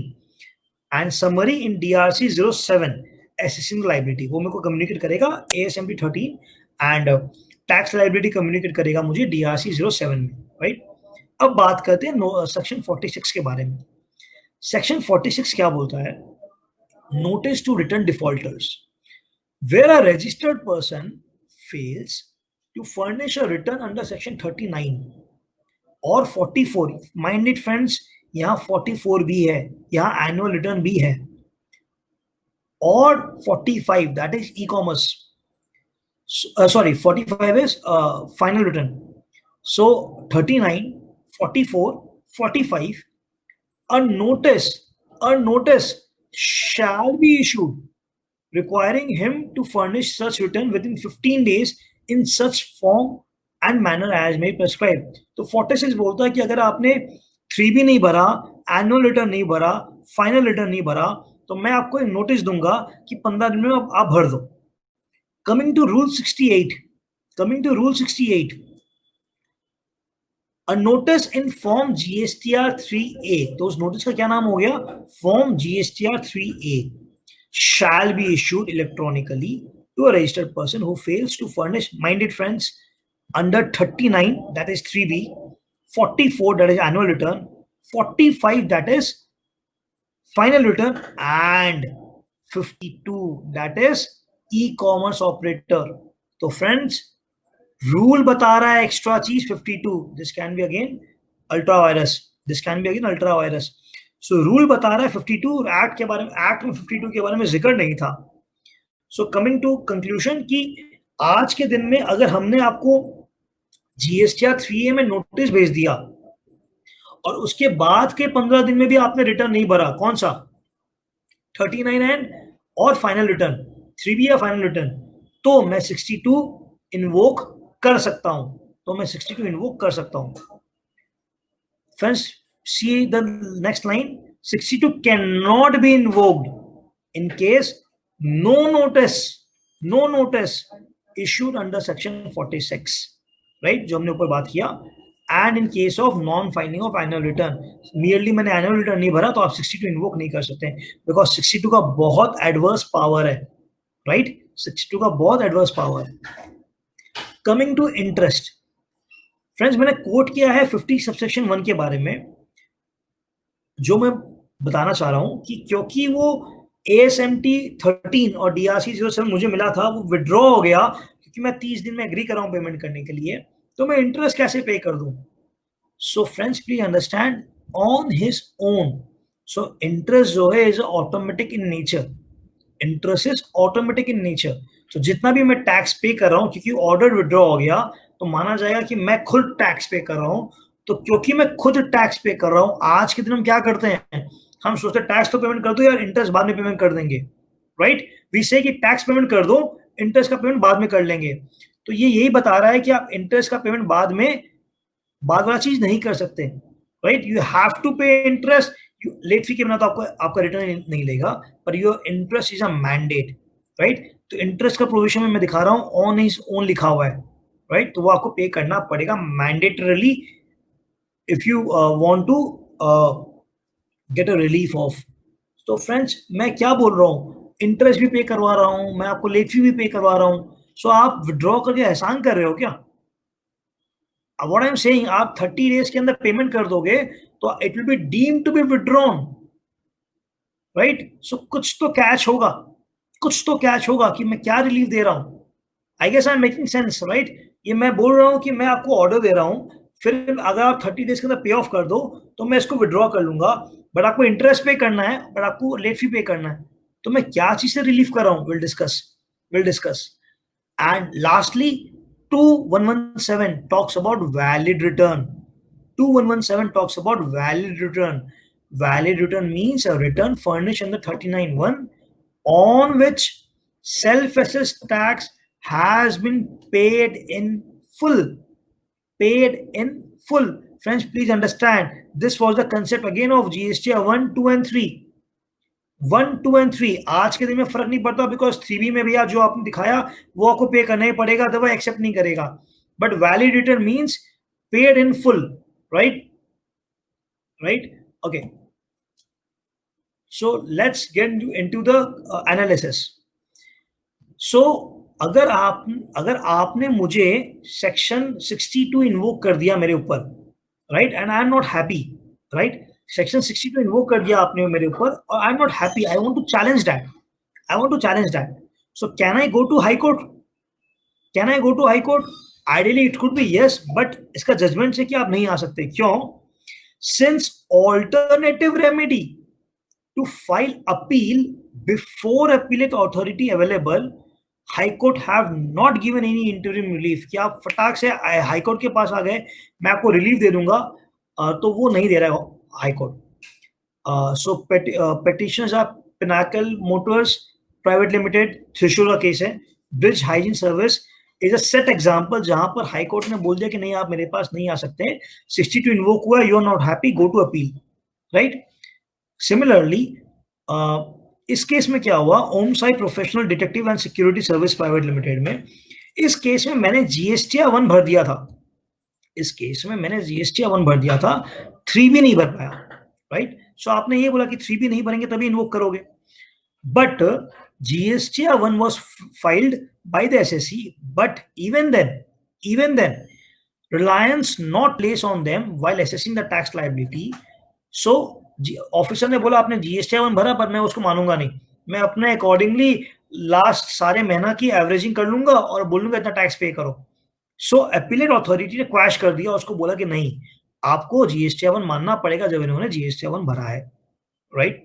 and summary in DRC 07 assessing liability, वो मेरे को communicate करेगा ASMT 13 and tax liability communicate करेगा मुझे DRC 07 में, right? अब बात करते हैं सेक्शन 46 के बारे में. सेक्शन 46 क्या बोलता है? Notice to return defaulters. Where a registered person fails to furnish a return under section 39 or 44, mind it friends, यहाँ 44 भी है, यहाँ annual return भी है, or 45 that is e-commerce. Sorry, 45 is final return. So 39, 44, 45, a notice shall be issued requiring him to furnish such return within 15 days in such form and manner as may prescribe. तो 46 बोलता है कि अगर आपने 3B नहीं भरा, annual return नहीं भरा, फाइनल रिटर्न नहीं भरा, तो मैं आपको एक नोटिस दूंगा कि 15 दिन में आप भर दो. Coming to rule 68, a notice in form GSTR 3A, तो उस नोटिस का क्या नाम हो गया? Form GSTR 3A shall be issued electronically to a registered person who fails to furnish, mind it friends, under 39 that is 3B, 44 that is annual return, 45 that is final return, and 52 that is e-commerce operator. तो friends rule बता रहा है extra चीज 52. This can be again ultra vires. So rule बता रहा है 52 और act के बारे में, एक्ट में 52 के बारे में जिक्र नहीं था. सो कमिंग टू कंक्लूजन कि आज के दिन में अगर हमने आपको जीएसटीआर 3A में नोटिस भेज दिया और उसके बाद के 15 दिन में भी आपने रिटर्न नहीं भरा, कौन सा? 39N और फाइनल रिटर्न, 3B या फाइनल रिटर्न, तो मैं 62 इन्वोक कर सकता हूं. Friends, see the next line. 62 cannot be invoked in case no notice issued under section 46, right? जो हमने ऊपर बात किया. And in case of non-filing of annual return, merely मैंने annual return नहीं भरा तो आप 62 इन्वोक नहीं कर सकते because 62 का बहुत adverse power है, right? 62 का बहुत adverse power है. Coming to interest, फ्रेंड्स मैंने कोट किया है 50 सबसेक्शन 1 के बारे में, जो मैं बताना चाह रहा हूं कि क्योंकि वो ASMT 13 और DRC 07 मुझे मिला था, वो विड्रॉ हो गया क्योंकि मैं 30 दिन में एग्री कर रहा हूं पेमेंट करने के लिए, तो मैं इंटरेस्ट कैसे पे कर दूं? So friends please understand, on his own. So interest जो है is automatic in nature. Interest is automatic in nature. तो जितना भी मैं टैक्स पे कर रहा हूं, क्योंकि ऑर्डर विड्रॉ हो गया तो माना जाएगा कि मैं खुद टैक्स पे कर रहा हूं. तो क्योंकि मैं खुद टैक्स पे कर रहा हूं, आज के दिन हम क्या करते हैं? हम सोचते हैं टैक्स तो पेमेंट कर दो यार, इंटरेस्ट बाद में पेमेंट कर देंगे, राइट? वी से कि टैक्स पेमेंट कर दो, इंटरेस्ट का पेमेंट बाद में कर लेंगे. तो ये यही बता रहा है कि आप इंटरेस्ट का पेमेंट बाद वाला चीज नहीं कर सकते, राइट? यू हैव टू पे इंटरेस्ट. लेट फी के बिना तो आपका रिटर्न नहीं लेगा, per your interest is a mandate, right? तो इंटरेस्ट का प्रोविजन में मैं दिखा रहा हूं, ऑन हिज ओन लिखा हुआ है, राइट? तो वो आपको पे करना पड़ेगा mandatorily if you want to get a relief of. तो फ्रेंड्स मैं क्या बोल रहा हूं? इंटरेस्ट भी पे करवा रहा हूं, मैं आपको लेट फी भी पे करवा रहा हूं. सो आप विड्रॉ करके एहसान कर रहे हो क्या? व्हाट आई एम सेइंग, आप 30 डेज के अंदर पेमेंट कर दोगे तो it will be deemed to be withdrawn, right? So कुछ तो कैच होगा कि मैं क्या रिलीफ दे रहा हूं. I guess I am making sense, right? ये मैं बोल रहा हूँ कि मैं आपको ऑर्डर दे रहा हूँ, फिर अगर आप 30 डेज के अंदर पे ऑफ कर दो तो मैं इसको विड्रॉ कर लूंगा, बट आपको इंटरेस्ट पे करना है, बट आपको लेट फी पे करना है, तो मैं क्या चीज से रिलीफ कर रहा हूँ, will discuss. And lastly, 2117 talks about valid return. 2117 talks about valid return. Valid return means a return furnished under 39(1) on which self-assessed tax has been paid in full. Paid in full. Friends, please understand, this was the concept again of GST 1, 2 and 3. 1, 2 and 3 आज के दिन में फर्क नहीं पड़ता, because 3B में भैया जो आपने दिखाया वो आपको पे करना ही पड़ेगा, अदरवाइज एक्सेप्ट नहीं करेगा. But valid return means paid in full. Right. Okay, so let's get into the analysis. So अगर आपने मुझे सेक्शन 62 इन्वोक कर दिया मेरे ऊपर, right, and I am not happy, right, section 62 invoke कर दिया आपने मेरे ऊपर और I am not happy, I want to challenge that. So can I go to high court? Ideally it could be yes, but इसका judgment से कि आप नहीं आ सकते. क्यों? Since alternative remedy to file appeal before appellate authority available, high court have not given any interim relief. कि आप फटाक से हाई कोर्ट के पास आ गए, मैं आपको रिलीफ दे दूंगा, तो वो नहीं दे रहा है high court. So petitions are Pinnacle Motors Private Limited, त्रिशूल का केस है. Bridge hygiene service is a set example जहां पर हाई कोर्ट ने बोल दिया कि नहीं, आप मेरे पास नहीं आ सकते, 62 इन्वोक हुआ, you are not happy, go to appeal. Right. Similarly इस केस में क्या हुआ, Om Sai professional detective and security service private limited में, इस केस में मैंने जीएसटी 1 भर दिया था. 3B नहीं भर पाया. राइट. सो आपने ये बोला कि 3B नहीं भरेंगे तभी इन्वोक करोगे, but GST 1 was filed by the SSC, but even then reliance not placed on them while assessing the tax liability. So officer ने बोला आपने GST 1 भरा, पर मैं उसको मानूंगा नहीं, मैं अपने अकॉर्डिंगली लास्ट सारे महीना की एवरेजिंग कर लूंगा और बोलूंगा इतना टैक्स पे करो. सो अपीलेट अथॉरिटी ने क्वैश कर दिया, उसको बोला कि नहीं, आपको GST 1 मानना पड़ेगा जब इन्होंने GST 1 भरा है. Right.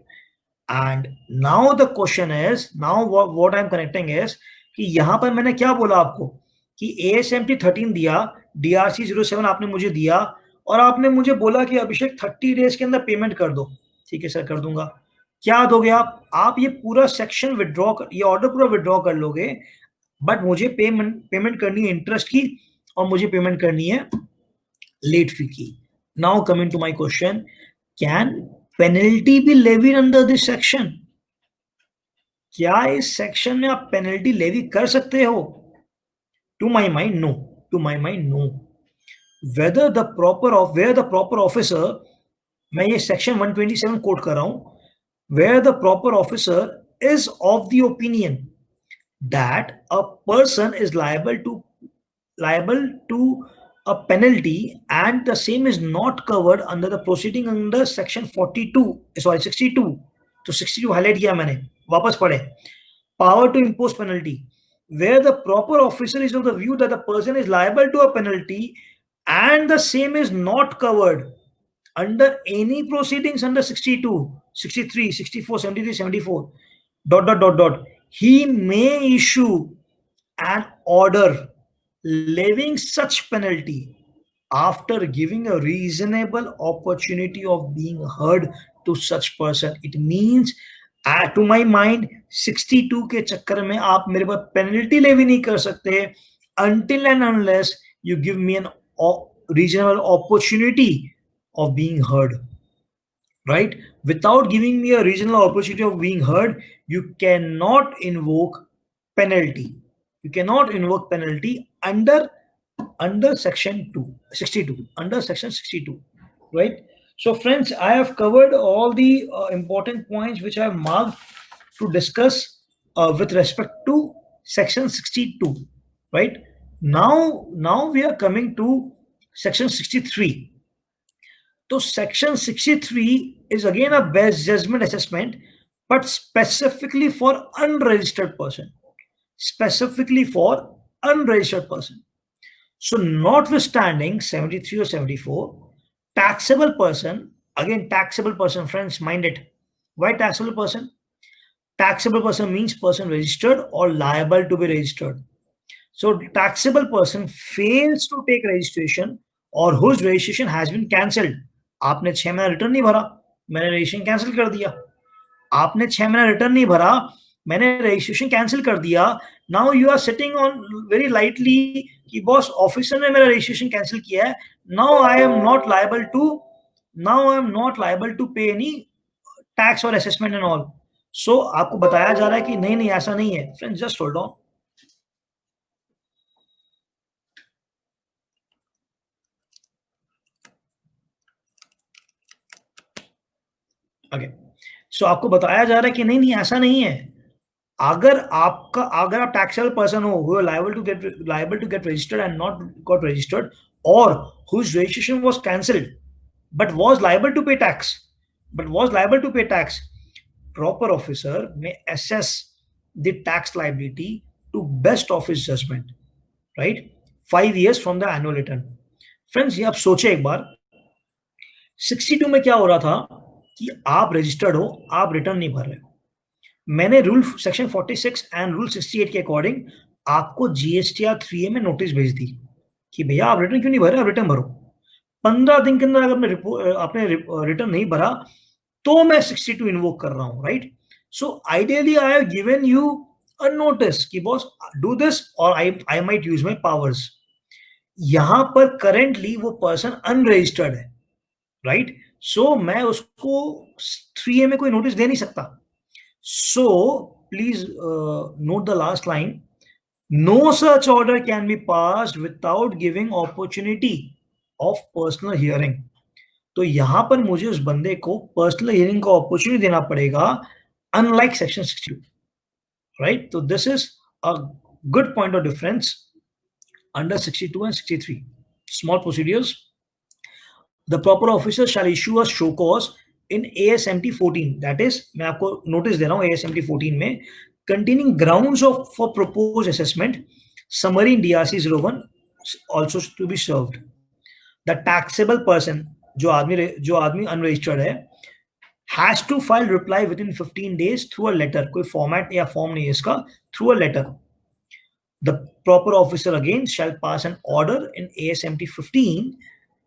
And now the question is, now what I'm connecting is कि यहां पर मैंने क्या बोला आपको कि ASMT 13 दिया, DRC 07 आपने मुझे दिया, और आपने मुझे बोला कि अभिषेक 30 डेज के अंदर पेमेंट कर दो. ठीक है सर, कर दूंगा. क्या दोगे आप ये पूरा सेक्शन विड्रॉ, ये ऑर्डर पूरा विड्रॉ कर लोगे, बट मुझे पेमेंट करनी है इंटरेस्ट की और मुझे पेमेंट करनी है लेट फी की. Now coming to my question, can penalty be levied under this section? क्या इस सेक्शन में आप पेनल्टी लेवी कर सकते हो? To my mind no. Whether the proper officer, मैं ये सेक्शन 127 कोट कर रहा हूं, where the proper officer is of the opinion that a person is liable to a penalty and the same is not covered under the proceeding under section 62. तो 62 highlight किया मैंने, वापस पढ़े. Power to impose penalty, where the proper officer is of the view that the person is liable to a penalty and the same is not covered under any proceedings under 62, 63, 64, 73, 74, ... he may issue an order levying such penalty after giving a reasonable opportunity of being heard to such person. It means to my mind 62 के चक्कर में आप मेरे पर penalty levy नहीं कर सकते until and unless you give me an reasonable opportunity of being heard. Right? Without giving me a reasonable opportunity of being heard, you cannot invoke penalty. Under section 62, under section 62. Right? So friends, I have covered all the important points which I have marked to discuss with respect to section 62. Right? Now we are coming to section 63. So section 63 is again a best judgment assessment, but specifically for unregistered person. So notwithstanding 73 or 74, taxable person, again taxable person, friends, mind it. Why taxable person? Taxable person means person registered or liable to be registered. So taxable person fails to take registration or whose registration has been cancelled. आपने 6 महीना return नहीं भरा, मैंने registration cancel कर दिया. आपने 6 महीना return नहीं भरा, मैंने रजिस्ट्रेशन कैंसिल कर दिया. Now you are sitting on very lightly कि बॉस ऑफिसर ने मेरा रजिस्ट्रेशन कैंसिल किया है. Now I am not liable to pay any tax or assessment and all. सो आपको बताया जा रहा है कि नहीं नहीं ऐसा नहीं है. Friends, just hold on. Okay, so आपको बताया जा रहा है कि नहीं नहीं ऐसा नहीं है. अगर आप टैक्सेबल पर्सन हो who are liable to get registered and not got registered, or whose registration was cancelled but was liable to pay tax, proper officer may assess the tax liability to best of his judgment, right? 5 years from the annual return. Friends, ये आप सोचे एक बार, 62 में क्या हो रहा था कि आप रजिस्टर्ड हो, आप रिटर्न नहीं भर रहे हो. मैंने रूल सेक्शन 46 एंड रूल 68 के अकॉर्डिंग आपको जीएसटीआर 3A में नोटिस भेज दी कि भैया आप रिटर्न क्यों नहीं भर रहे, आप रिटर्न भरो. 15 दिन के अंदर अगर आपने रिटर्न नहीं भरा तो मैं 62 इन्वोक कर रहा हूं, right? So ideally I have given you a notice कि बॉस डू दिस और I might use my powers. यहां पर करेंटली वो पर्सन अनरजिस्टर्ड है, राइट? सो मैं उसको 3A में कोई नोटिस दे नहीं सकता. So please note the last line. No such order can be passed without giving opportunity of personal hearing. तो यहां पर मुझे उस बंदे को पर्सनल हियरिंग का अपॉर्चुनिटी देना पड़ेगा, अनलाइक सेक्शन 62, राइट? तो this is a good point of difference under 62 and 63. Small procedures. The proper officer shall issue a show cause in ASMT 14. That is, मैं आपको नोटिस दे रहा हूं ASMT 14 में, containing grounds of for proposed assessment, summary in DRC 01 also to be served. The taxable person, जो आदमी unregistered है, has to file reply within 15 days through a letter. कोई format या form नहीं है इसका, through a letter. The proper officer again shall pass an order in ASMT 15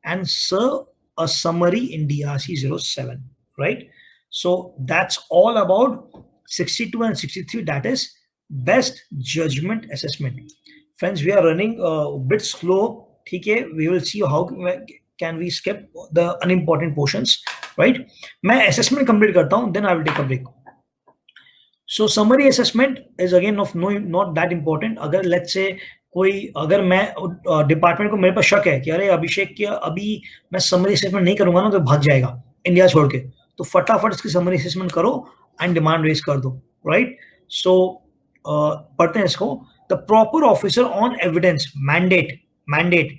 and serve a summary in DRC 07, right? So that's all about 62 and 63. That is best judgment assessment. Friends, we are running a bit slow. Okay, we will see how can we skip the unimportant portions, right? मैं assessment complete करता हूँ, then I will take a break. So summary assessment is again of not that important. अगर let's say अगर मैं department को, मेरे पास शक है कि अरे अभिषेक के अभी मैं समरी असेसमेंट नहीं करूंगा ना तो भाग जाएगा इंडिया छोड़ के, तो फटाफट इसकी समरी असेसमेंट करो एंड डिमांड रेज कर दो, राइट? सो पढ़ते हैं इसको. The proper officer on evidence mandate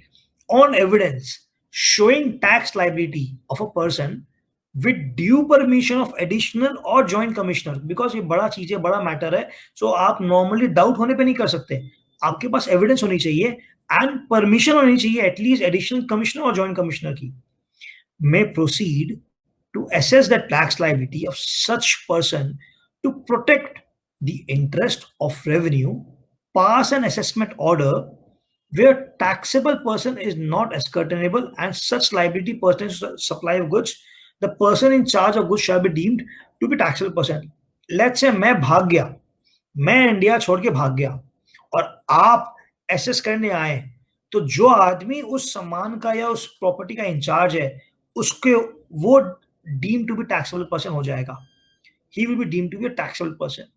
on evidence showing tax liability of a person with due permission of additional or joint commissioner, because ये बड़ा चीज है, बड़ा मैटर है. सो आप नॉर्मली डाउट होने पे नहीं कर सकते, आपके पास एविडेंस होनी चाहिए एंड परमिशन होनी चाहिए at least additional commissioner or joint commissioner की. May proceed to assess the tax liability of such person to protect the interest of revenue, pass an assessment order where taxable person is not ascertainable and such liability pertains to supply of goods, the person in charge of goods shall be deemed to be taxable person. Let's say मैं भाग गया, मैं India छोड़ के भाग गया और आप एसेस करने आए, तो जो आदमी उस सामान का या उस प्रॉपर्टी का इंचार्ज है उसके वो deem to be taxable person हो जाएगा. He will be deemed to be a taxable person.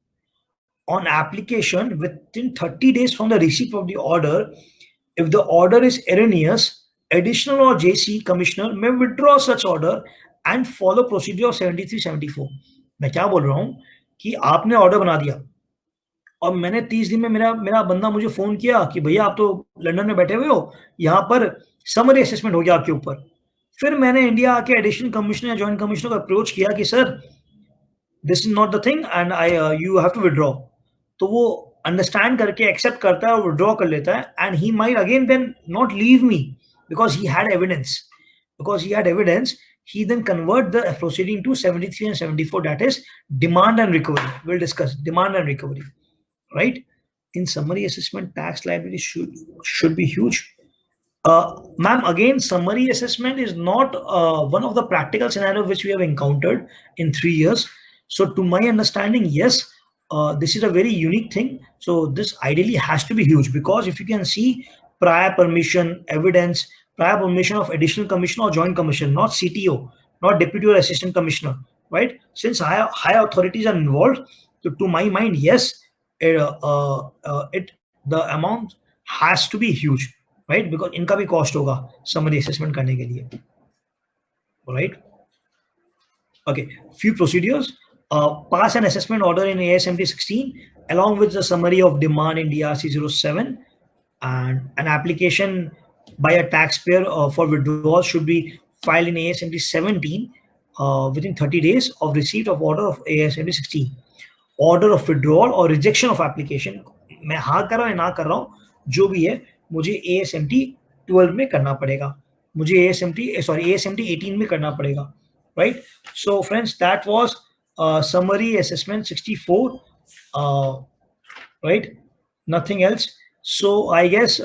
On application within 30 days from the receipt of the order, if the order is erroneous, additional or JC commissioner may withdraw such order and follow procedure of 73-74. मैं क्या बोल रहा हूं कि आपने order बना दिया और मैंने 30 दिन में मेरा बंदा मुझे फोन किया कि भैया आप तो लंदन में बैठे हुए हो, यहाँ पर समरी असेसमेंट हो गया आपके ऊपर. फिर मैंने इंडिया आके एडिशनल कमिश्नर या जॉइंट कमिश्नर को अप्रोच किया कि sir this is not the thing and you have to withdraw. तो वो अंडरस्टैंड करके एक्सेप्ट करता है और विड्रॉ कर लेता है, and he might again then not leave me because he had evidence. Because he had evidence, he then convert the proceeding to 73 and 74, that is demand and recovery. We'll discuss demand and recovery, right? In summary assessment, tax liability should be huge. Ma'am, again, summary assessment is not one of the practical scenarios which we have encountered in 3 years. So, to my understanding, yes, this is a very unique thing. So, this ideally has to be huge, because if you can see prior permission, evidence, prior permission of additional commissioner or joint commissioner, not CTO, not deputy or assistant commissioner, right? Since high authorities are involved, so to my mind, yes, the amount has to be huge, right? Because इनका भी cost होगा summary assessment करने के लिए, right? Okay, few procedures. Pass an assessment order in ASMT 16 along with the summary of demand in DRC 07, and an application by a taxpayer for withdrawal should be filed in ASMT 17 within 30 days of receipt of order of ASMT 16. Order of withdrawal or rejection of application, मैं हाँ कर रहा हूँ या ना कर रहा हूँ, जो भी है मुझे ASMT 12 में करना पड़ेगा, मुझे ASMT 18 में करना पड़ेगा, right? So friends, that was summary assessment 64, right? Nothing else. So I guess